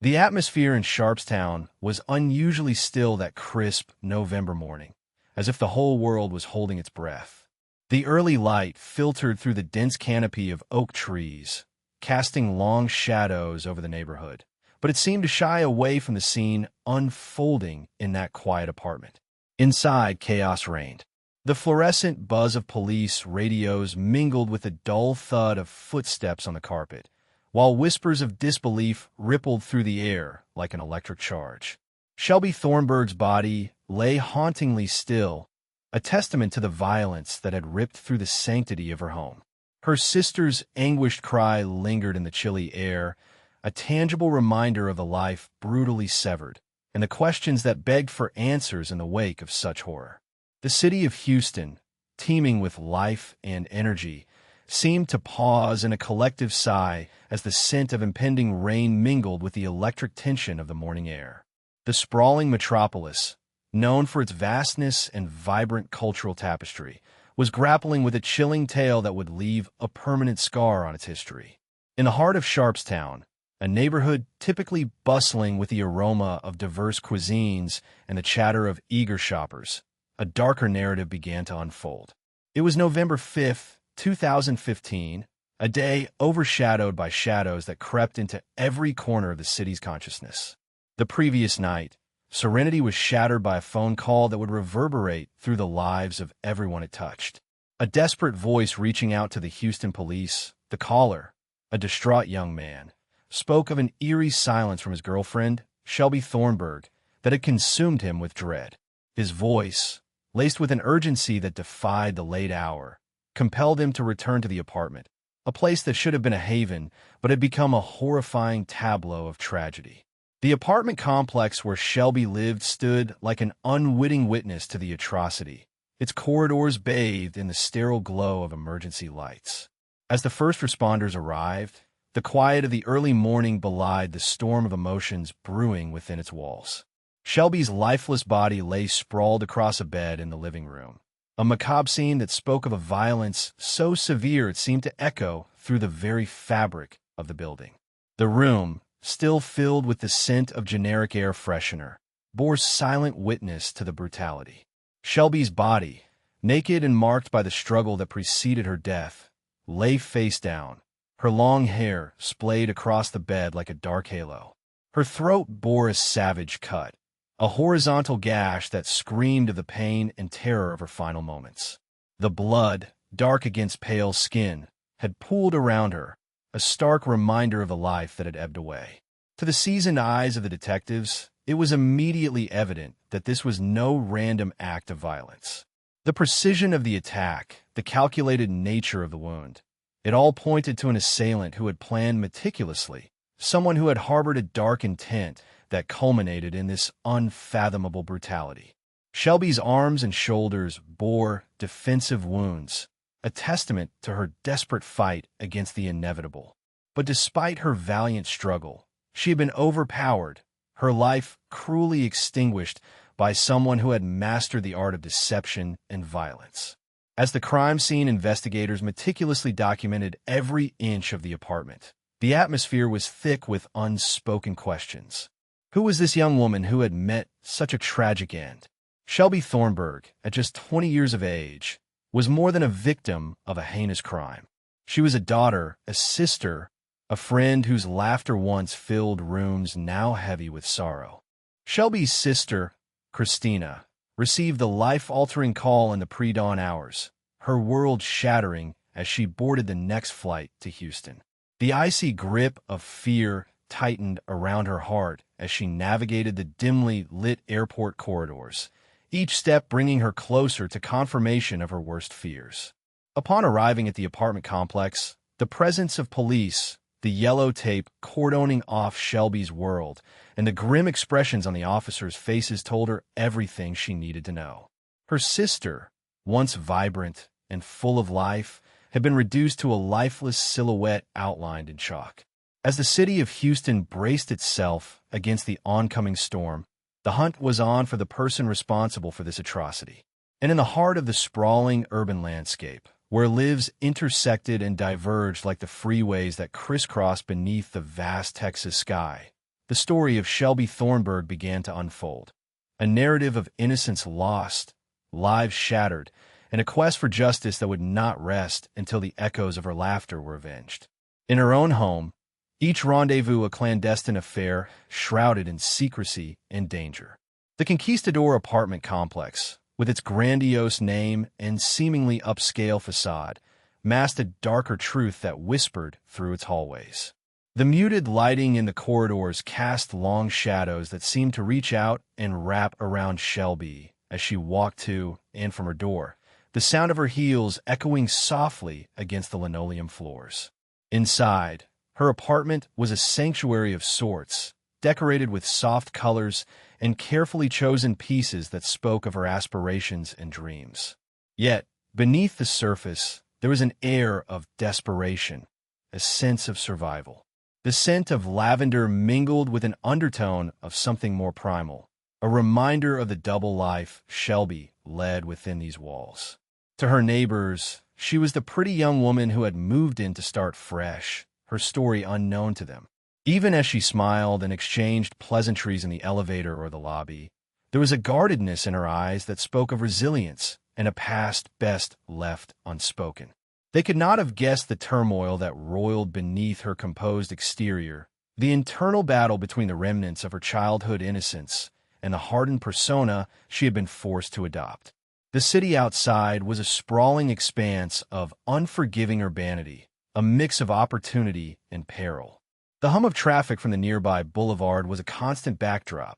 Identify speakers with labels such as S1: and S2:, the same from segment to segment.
S1: The atmosphere in Sharpstown was unusually still that crisp November morning, as if the whole world was holding its breath. The early light filtered through the dense canopy of oak trees, casting long shadows over the neighborhood, but it seemed to shy away from the scene unfolding in that quiet apartment. Inside, chaos reigned. The fluorescent buzz of police radios mingled with the dull thud of footsteps on the carpet, while whispers of disbelief rippled through the air like an electric charge. Shelby Thornburg's body lay hauntingly still, a testament to the violence that had ripped through the sanctity of her home. Her sister's anguished cry lingered in the chilly air, a tangible reminder of the life brutally severed, and the questions that begged for answers in the wake of such horror. The city of Houston, teeming with life and energy, seemed to pause in a collective sigh as the scent of impending rain mingled with the electric tension of the morning air. The sprawling metropolis, known for its vastness and vibrant cultural tapestry, was grappling with a chilling tale that would leave a permanent scar on its history. In the heart of Sharpstown, a neighborhood typically bustling with the aroma of diverse cuisines and the chatter of eager shoppers, a darker narrative began to unfold. It was November 5th, 2015, a day overshadowed by shadows that crept into every corner of the city's consciousness. The previous night, serenity was shattered by a phone call that would reverberate through the lives of everyone it touched. A desperate voice reaching out to the Houston police, the caller, a distraught young man, spoke of an eerie silence from his girlfriend, Shelby Thornburg, that had consumed him with dread. His voice, laced with an urgency that defied the late hour, compelled him to return to the apartment, a place that should have been a haven but had become a horrifying tableau of tragedy. The apartment complex where Shelby lived stood like an unwitting witness to the atrocity, its corridors bathed in the sterile glow of emergency lights. As the first responders arrived, the quiet of the early morning belied the storm of emotions brewing within its walls. Shelby's lifeless body lay sprawled across a bed in the living room, a macabre scene that spoke of a violence so severe it seemed to echo through the very fabric of the building. The room, still filled with the scent of generic air freshener, bore silent witness to the brutality. Shelby's body, naked and marked by the struggle that preceded her death, lay face down, her long hair splayed across the bed like a dark halo. Her throat bore a savage cut, a horizontal gash that screamed of the pain and terror of her final moments. The blood, dark against pale skin, had pooled around her, a stark reminder of a life that had ebbed away. To the seasoned eyes of the detectives, it was immediately evident that this was no random act of violence. The precision of the attack, the calculated nature of the wound, it all pointed to an assailant who had planned meticulously, someone who had harbored a dark intent that culminated in this unfathomable brutality. Shelby's arms and shoulders bore defensive wounds, a testament to her desperate fight against the inevitable. But despite her valiant struggle, she had been overpowered, her life cruelly extinguished by someone who had mastered the art of deception and violence. As the crime scene investigators meticulously documented every inch of the apartment, the atmosphere was thick with unspoken questions. Who was this young woman who had met such a tragic end? Shelby Thornburg, at just 20 years of age, was more than a victim of a heinous crime. She was a daughter, a sister, a friend whose laughter once filled rooms now heavy with sorrow. Shelby's sister, Christina, received the life-altering call in the pre-dawn hours, her world shattering as she boarded the next flight to Houston. The icy grip of fear tightened around her heart as she navigated the dimly lit airport corridors, each step bringing her closer to confirmation of her worst fears. Upon arriving at the apartment complex, the presence of police, the yellow tape cordoning off Shelby's world, and the grim expressions on the officers' faces told her everything she needed to know. Her sister, once vibrant and full of life, had been reduced to a lifeless silhouette outlined in chalk. As the city of Houston braced itself against the oncoming storm, the hunt was on for the person responsible for this atrocity. And in the heart of the sprawling urban landscape, where lives intersected and diverged like the freeways that crisscrossed beneath the vast Texas sky, the story of Shelby Thornburg began to unfold. A narrative of innocence lost, lives shattered, and a quest for justice that would not rest until the echoes of her laughter were avenged. In her own home, each rendezvous a clandestine affair shrouded in secrecy and danger. The Conquistador apartment complex, with its grandiose name and seemingly upscale facade, masked a darker truth that whispered through its hallways. The muted lighting in the corridors cast long shadows that seemed to reach out and wrap around Shelby as she walked to and from her door, the sound of her heels echoing softly against the linoleum floors. Inside, her apartment was a sanctuary of sorts, decorated with soft colors and carefully chosen pieces that spoke of her aspirations and dreams. Yet, beneath the surface, there was an air of desperation, a sense of survival. The scent of lavender mingled with an undertone of something more primal, a reminder of the double life Shelby led within these walls. To her neighbors, she was the pretty young woman who had moved in to start fresh, her story unknown to them. Even as she smiled and exchanged pleasantries in the elevator or the lobby, there was a guardedness in her eyes that spoke of resilience and a past best left unspoken. They could not have guessed the turmoil that roiled beneath her composed exterior, the internal battle between the remnants of her childhood innocence and the hardened persona she had been forced to adopt. The city outside was a sprawling expanse of unforgiving urbanity, a mix of opportunity and peril. The hum of traffic from the nearby boulevard was a constant backdrop,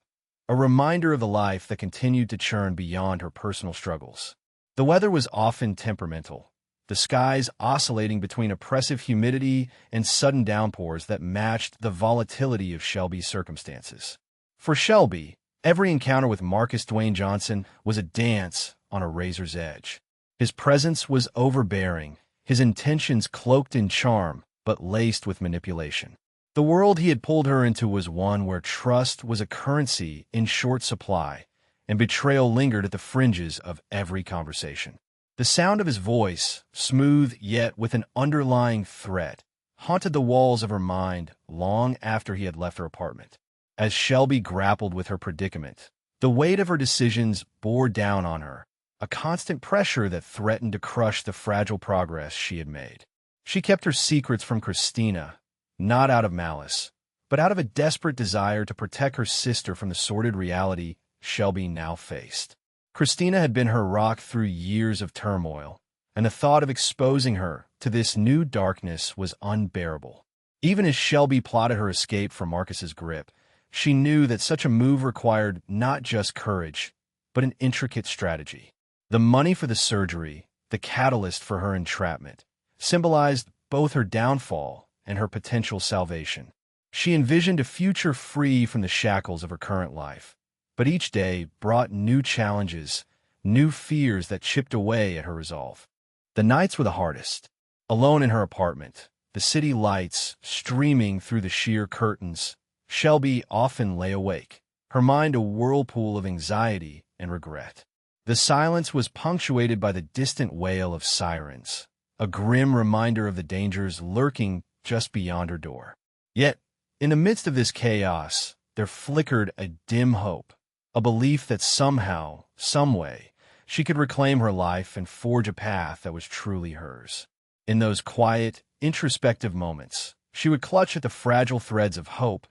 S1: a reminder of the life that continued to churn beyond her personal struggles. The weather was often temperamental, the skies oscillating between oppressive humidity and sudden downpours that matched the volatility of Shelby's circumstances. For Shelby, every encounter with Marcus Dwayne Johnson was a dance on a razor's edge. His presence was overbearing, his intentions cloaked in charm but laced with manipulation. The world he had pulled her into was one where trust was a currency in short supply, and betrayal lingered at the fringes of every conversation. The sound of his voice, smooth yet with an underlying threat, haunted the walls of her mind long after he had left her apartment. As Shelby grappled with her predicament, the weight of her decisions bore down on her, a constant pressure that threatened to crush the fragile progress she had made. She kept her secrets from Christina, not out of malice, but out of a desperate desire to protect her sister from the sordid reality Shelby now faced. Christina had been her rock through years of turmoil, and the thought of exposing her to this new darkness was unbearable. Even as Shelby plotted her escape from Marcus's grip, she knew that such a move required not just courage, but an intricate strategy. The money for the surgery, the catalyst for her entrapment, symbolized both her downfall and her potential salvation. She envisioned a future free from the shackles of her current life, but each day brought new challenges, new fears that chipped away at her resolve. The nights were the hardest. Alone in her apartment, the city lights streaming through the sheer curtains, Shelby often lay awake, her mind a whirlpool of anxiety and regret. The silence was punctuated by the distant wail of sirens, a grim reminder of the dangers lurking just beyond her door. Yet, in the midst of this chaos, there flickered a dim hope, a belief that somehow, someway, she could reclaim her life and forge a path that was truly hers. In those quiet, introspective moments, she would clutch at the fragile threads of hope,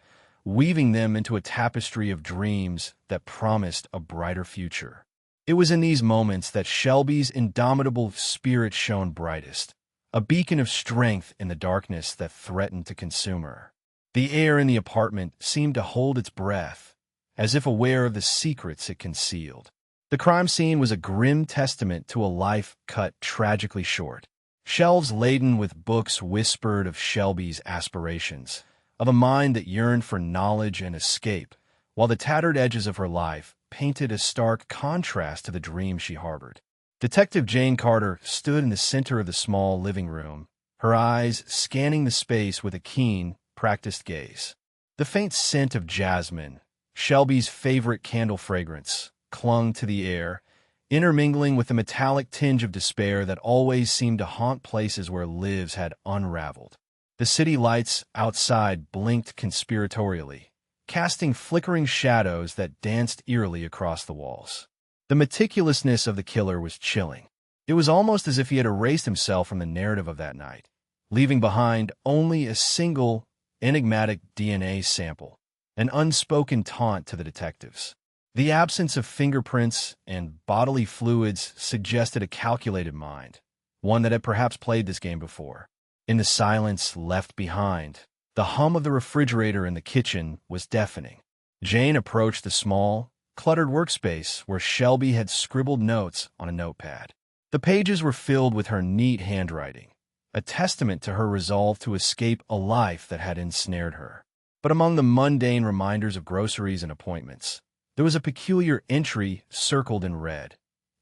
S1: weaving them into a tapestry of dreams that promised a brighter future. It was in these moments that Shelby's indomitable spirit shone brightest, a beacon of strength in the darkness that threatened to consume her. The air in the apartment seemed to hold its breath, as if aware of the secrets it concealed. The crime scene was a grim testament to a life cut tragically short. Shelves laden with books whispered of Shelby's aspirations, of a mind that yearned for knowledge and escape, while the tattered edges of her life painted a stark contrast to the dreams she harbored. Detective Jane Carter stood in the center of the small living room, her eyes scanning the space with a keen, practiced gaze. The faint scent of jasmine, Shelby's favorite candle fragrance, clung to the air, intermingling with the metallic tinge of despair that always seemed to haunt places where lives had unraveled. The city lights outside blinked conspiratorially, casting flickering shadows that danced eerily across the walls. The meticulousness of the killer was chilling. It was almost as if he had erased himself from the narrative of that night, leaving behind only a single, enigmatic DNA sample, an unspoken taunt to the detectives. The absence of fingerprints and bodily fluids suggested a calculated mind, one that had perhaps played this game before. In the silence left behind, the hum of the refrigerator in the kitchen was deafening. Jane approached the small, cluttered workspace where Shelby had scribbled notes on a notepad. The pages were filled with her neat handwriting, a testament to her resolve to escape a life that had ensnared her. But among the mundane reminders of groceries and appointments, there was a peculiar entry circled in red.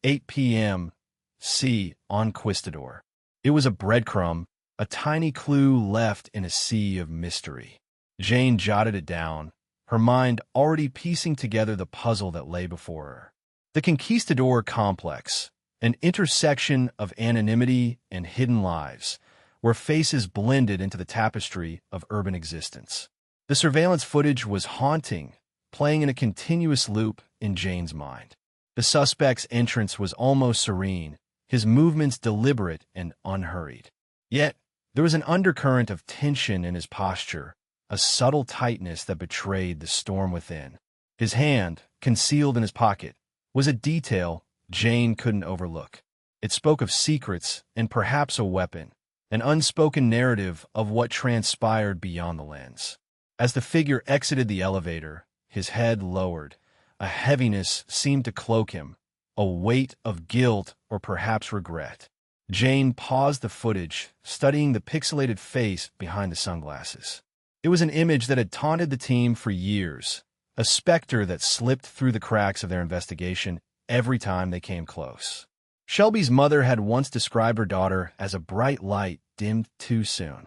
S1: 8 p.m. C. Conquistador. It was a breadcrumb, a tiny clue left in a sea of mystery. Jane jotted it down, her mind already piecing together the puzzle that lay before her. The Conquistador complex, an intersection of anonymity and hidden lives, where faces blended into the tapestry of urban existence. The surveillance footage was haunting, playing in a continuous loop in Jane's mind. The suspect's entrance was almost serene, his movements deliberate and unhurried. Yet, there was an undercurrent of tension in his posture, a subtle tightness that betrayed the storm within. His hand, concealed in his pocket, was a detail Jane couldn't overlook. It spoke of secrets and perhaps a weapon, an unspoken narrative of what transpired beyond the lens. As the figure exited the elevator, his head lowered. A heaviness seemed to cloak him, a weight of guilt or perhaps regret. Jane paused the footage, studying the pixelated face behind the sunglasses. It was an image that had taunted the team for years, a specter that slipped through the cracks of their investigation every time they came close. Shelby's mother had once described her daughter as a bright light dimmed too soon.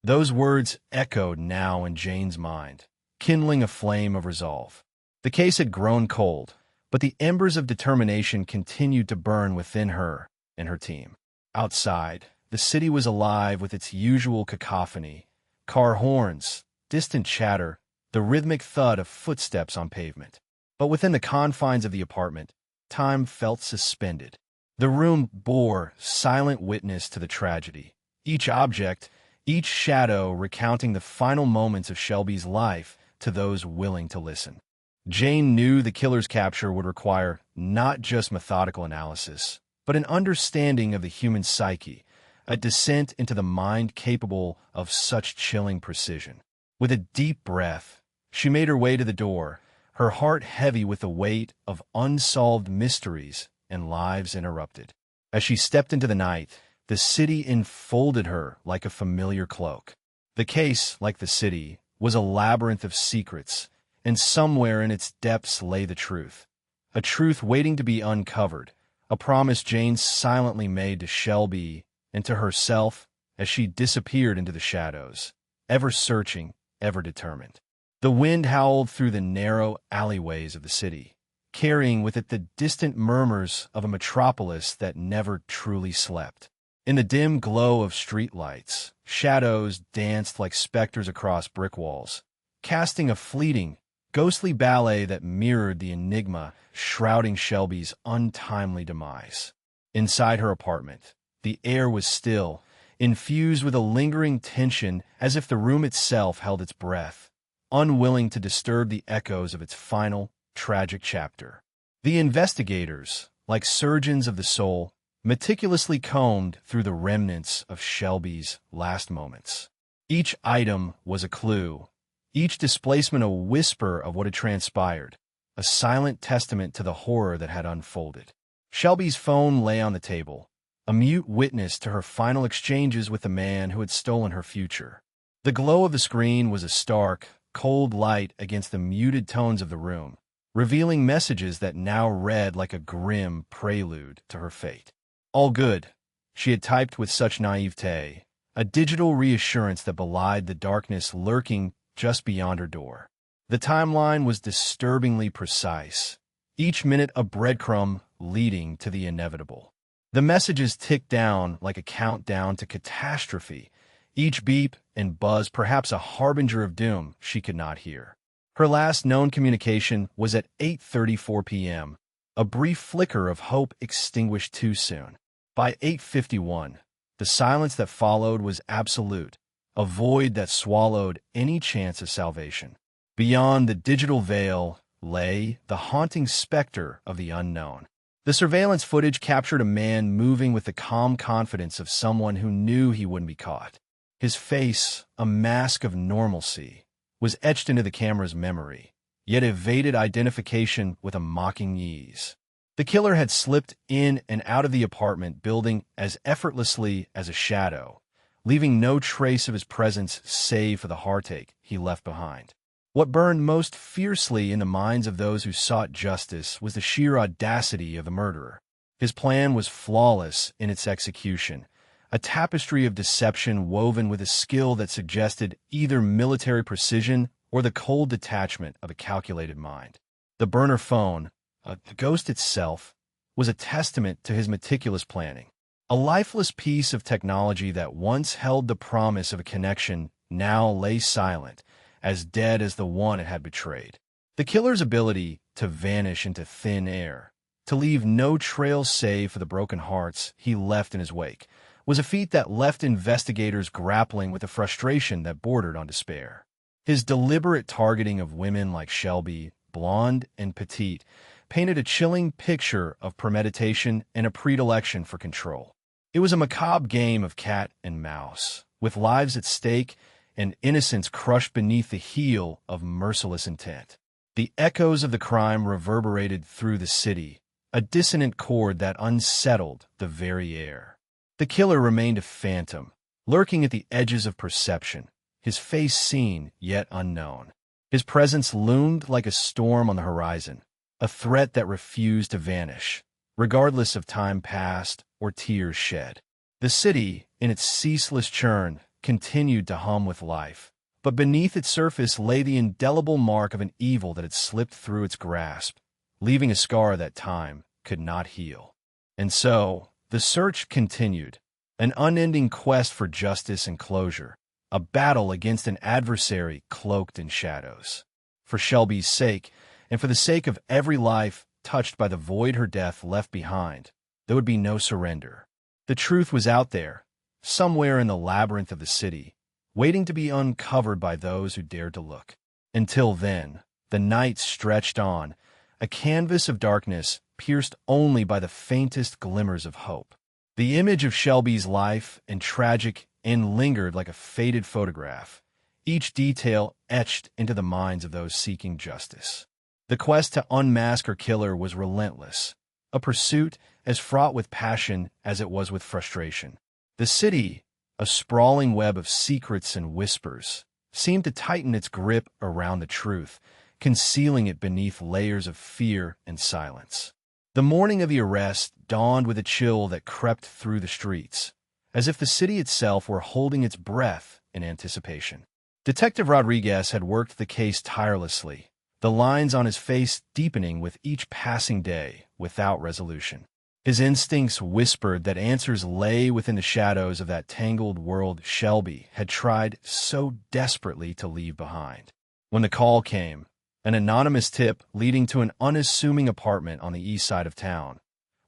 S1: Those words echoed now in Jane's mind, kindling a flame of resolve. The case had grown cold, but the embers of determination continued to burn within her and her team. Outside, the city was alive with its usual cacophony: car horns, distant chatter, the rhythmic thud of footsteps on pavement. But within the confines of the apartment, time felt suspended. The room bore silent witness to the tragedy, each object, each shadow recounting the final moments of Shelby's life to those willing to listen. Jane knew the killer's capture would require not just methodical analysis, but an understanding of the human psyche, a descent into the mind capable of such chilling precision. With a deep breath, she made her way to the door, her heart heavy with the weight of unsolved mysteries and lives interrupted. As she stepped into the night, the city enfolded her like a familiar cloak. The case, like the city, was a labyrinth of secrets, and somewhere in its depths lay the truth. A truth waiting to be uncovered, a promise Jane silently made to Shelby and to herself as she disappeared into the shadows, ever searching, ever determined. The wind howled through the narrow alleyways of the city, carrying with it the distant murmurs of a metropolis that never truly slept. In the dim glow of streetlights, shadows danced like specters across brick walls, casting a fleeting, ghostly ballet that mirrored the enigma shrouding Shelby's untimely demise. Inside her apartment, the air was still, infused with a lingering tension as if the room itself held its breath, unwilling to disturb the echoes of its final, tragic chapter. The investigators, like surgeons of the soul, meticulously combed through the remnants of Shelby's last moments. Each item was a clue, each displacement a whisper of what had transpired, a silent testament to the horror that had unfolded. Shelby's phone lay on the table, a mute witness to her final exchanges with the man who had stolen her future. The glow of the screen was a stark, cold light against the muted tones of the room, revealing messages that now read like a grim prelude to her fate. All good, she had typed with such naivete, a digital reassurance that belied the darkness lurking just beyond her door. The timeline was disturbingly precise, each minute a breadcrumb leading to the inevitable. The messages ticked down like a countdown to catastrophe, each beep and buzz perhaps a harbinger of doom she could not hear. Her last known communication was at 8:34 p.m., a brief flicker of hope extinguished too soon. By 8:51, the silence that followed was absolute, a void that swallowed any chance of salvation. Beyond the digital veil lay the haunting specter of the unknown. The surveillance footage captured a man moving with the calm confidence of someone who knew he wouldn't be caught. His face, a mask of normalcy, was etched into the camera's memory, yet evaded identification with a mocking ease. The killer had slipped in and out of the apartment building as effortlessly as a shadow, leaving no trace of his presence save for the heartache he left behind. What burned most fiercely in the minds of those who sought justice was the sheer audacity of the murderer. His plan was flawless in its execution, a tapestry of deception woven with a skill that suggested either military precision or the cold detachment of a calculated mind. The burner phone, the ghost itself, was a testament to his meticulous planning. A lifeless piece of technology that once held the promise of a connection now lay silent, as dead as the one it had betrayed. The killer's ability to vanish into thin air, to leave no trail save for the broken hearts he left in his wake, was a feat that left investigators grappling with a frustration that bordered on despair. His deliberate targeting of women like Shelby, blonde and petite, painted a chilling picture of premeditation and a predilection for control. It was a macabre game of cat and mouse, with lives at stake and innocence crushed beneath the heel of merciless intent. The echoes of the crime reverberated through the city, a dissonant chord that unsettled the very air. The killer remained a phantom, lurking at the edges of perception, his face seen yet unknown. His presence loomed like a storm on the horizon, a threat that refused to vanish, regardless of time passed or tears shed. The city, in its ceaseless churn, continued to hum with life, but beneath its surface lay the indelible mark of an evil that had slipped through its grasp, leaving a scar that time could not heal. And so, the search continued, an unending quest for justice and closure, a battle against an adversary cloaked in shadows. For Shelby's sake, and for the sake of every life touched by the void her death left behind, there would be no surrender. The truth was out there, somewhere in the labyrinth of the city, waiting to be uncovered by those who dared to look. Until then, the night stretched on, a canvas of darkness pierced only by the faintest glimmers of hope. The image of Shelby's life and tragic end lingered like a faded photograph, each detail etched into the minds of those seeking justice. The quest to unmask her killer was relentless, a pursuit as fraught with passion as it was with frustration. The city, a sprawling web of secrets and whispers, seemed to tighten its grip around the truth, concealing it beneath layers of fear and silence. The morning of the arrest dawned with a chill that crept through the streets, as if the city itself were holding its breath in anticipation. Detective Rodriguez had worked the case tirelessly, the lines on his face deepening with each passing day without resolution. His instincts whispered that answers lay within the shadows of that tangled world Shelby had tried so desperately to leave behind. When the call came, an anonymous tip leading to an unassuming apartment on the east side of town,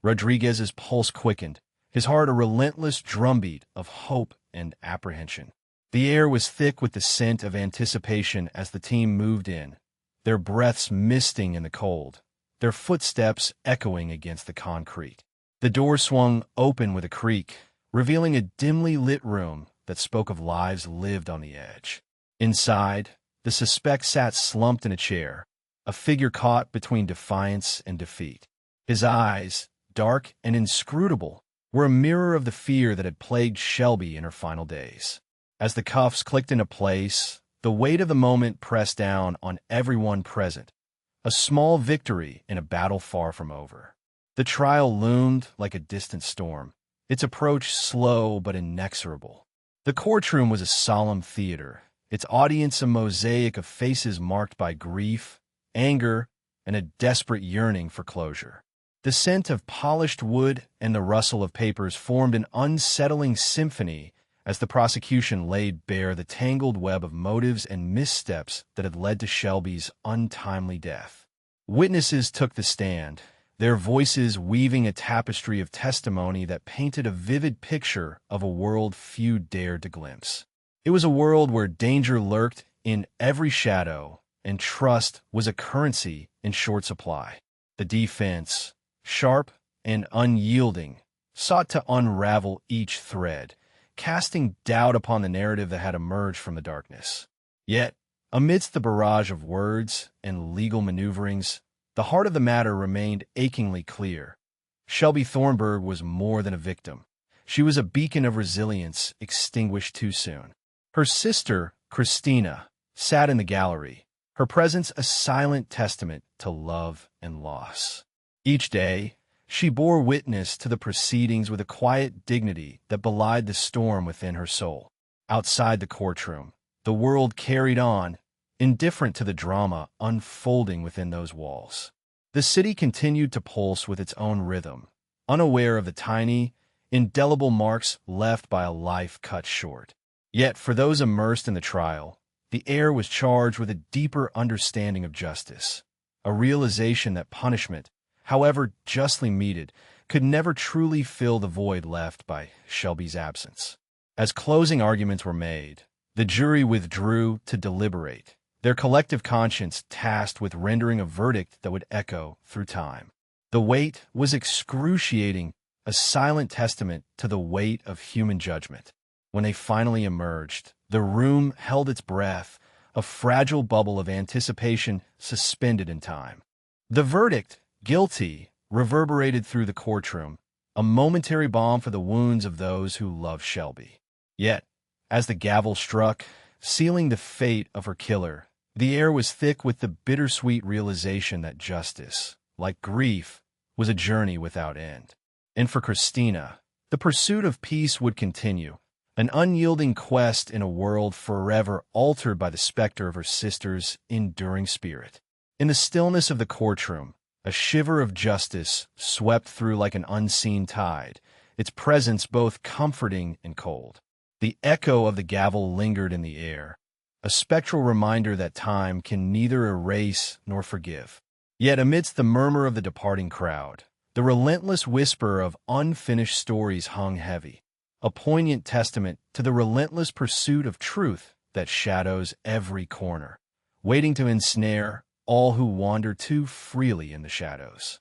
S1: Rodriguez's pulse quickened, his heart a relentless drumbeat of hope and apprehension. The air was thick with the scent of anticipation as the team moved in, their breaths misting in the cold, their footsteps echoing against the concrete. The door swung open with a creak, revealing a dimly lit room that spoke of lives lived on the edge. Inside, the suspect sat slumped in a chair, a figure caught between defiance and defeat. His eyes, dark and inscrutable, were a mirror of the fear that had plagued Shelby in her final days. As the cuffs clicked into place, the weight of the moment pressed down on everyone present, a small victory in a battle far from over. The trial loomed like a distant storm, its approach slow but inexorable. The courtroom was a solemn theater, its audience a mosaic of faces marked by grief, anger, and a desperate yearning for closure. The scent of polished wood and the rustle of papers formed an unsettling symphony as the prosecution laid bare the tangled web of motives and missteps that had led to Shelby's untimely death. Witnesses took the stand, their voices weaving a tapestry of testimony that painted a vivid picture of a world few dared to glimpse. It was a world where danger lurked in every shadow, and trust was a currency in short supply. The defense, sharp and unyielding, sought to unravel each thread, casting doubt upon the narrative that had emerged from the darkness. Yet, amidst the barrage of words and legal maneuverings, the heart of the matter remained achingly clear. Shelby Thornburg was more than a victim. She was a beacon of resilience extinguished too soon. Her sister, Christina, sat in the gallery, her presence a silent testament to love and loss. Each day, she bore witness to the proceedings with a quiet dignity that belied the storm within her soul. Outside the courtroom, the world carried on, indifferent to the drama unfolding within those walls. The city continued to pulse with its own rhythm, unaware of the tiny, indelible marks left by a life cut short. Yet for those immersed in the trial, the air was charged with a deeper understanding of justice, a realization that punishment, however justly meted, could never truly fill the void left by Shelby's absence. As closing arguments were made, the jury withdrew to deliberate, their collective conscience tasked with rendering a verdict that would echo through time. The weight was excruciating, a silent testament to the weight of human judgment. When they finally emerged, the room held its breath, a fragile bubble of anticipation suspended in time. The verdict, guilty, reverberated through the courtroom, a momentary balm for the wounds of those who loved Shelby. Yet, as the gavel struck, sealing the fate of her killer, the air was thick with the bittersweet realization that justice, like grief, was a journey without end. And for Christina, the pursuit of peace would continue, an unyielding quest in a world forever altered by the specter of her sister's enduring spirit. In the stillness of the courtroom, a shiver of justice swept through like an unseen tide, its presence both comforting and cold. The echo of the gavel lingered in the air, a spectral reminder that time can neither erase nor forgive. Yet amidst the murmur of the departing crowd, the relentless whisper of unfinished stories hung heavy, a poignant testament to the relentless pursuit of truth that shadows every corner, waiting to ensnare all who wander too freely in the shadows.